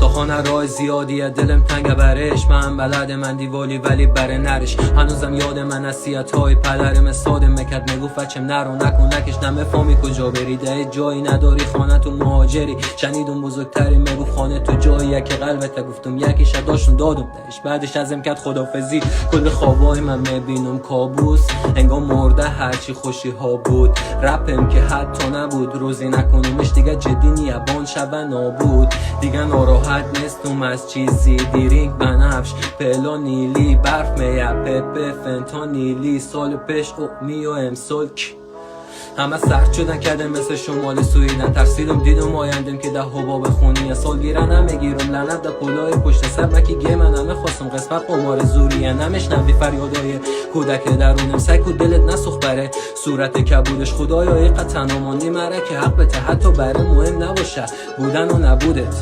خانه راه زیادیه دلم تنگ برش، من بلد من دیوالی ولی بره نرش. هنوزم یاد من نصیحت های پدرم ساده مکد میگو فچم نرو نکن نکش نمیفهمی کجا بری، ده جایی نداری خانه تو مهاجری. شنیدم بزرگتری میگو خانه تو جاییه که قلبت، گفتم یکیش داشتم دادم دهش. بعدش ازم کرد خدافزی، کل خوابای من میبینم کابوس، انگار مرده هرچی خوشی ها بود. رپم که حتی نبود، روزی نکنمش دیگه جدی نیابان شبه نابود. دیگه ناراحت نیستم از چیزی، دیرینگ بنفش پلا نیلی، برف میه پپه فنتا نیلی. سال پیش امی و امسال همه سرد شدن کردن مثل شمال سویدن. ترسیدم دیدم آیندم که ده حباب خونیه، سال گیرن نمیگیرم لعنت ده پولای پشت سر مکی گیم. نمیخواستم قسمت قمار زوریه، نمیشنوی فریادای کودک درونم. سیکو دلت نسوخ بره صورت کبودش، خدایا ایقا تنامانی مره که حق بته حتی بره مهم نباشه بودن و نبودت.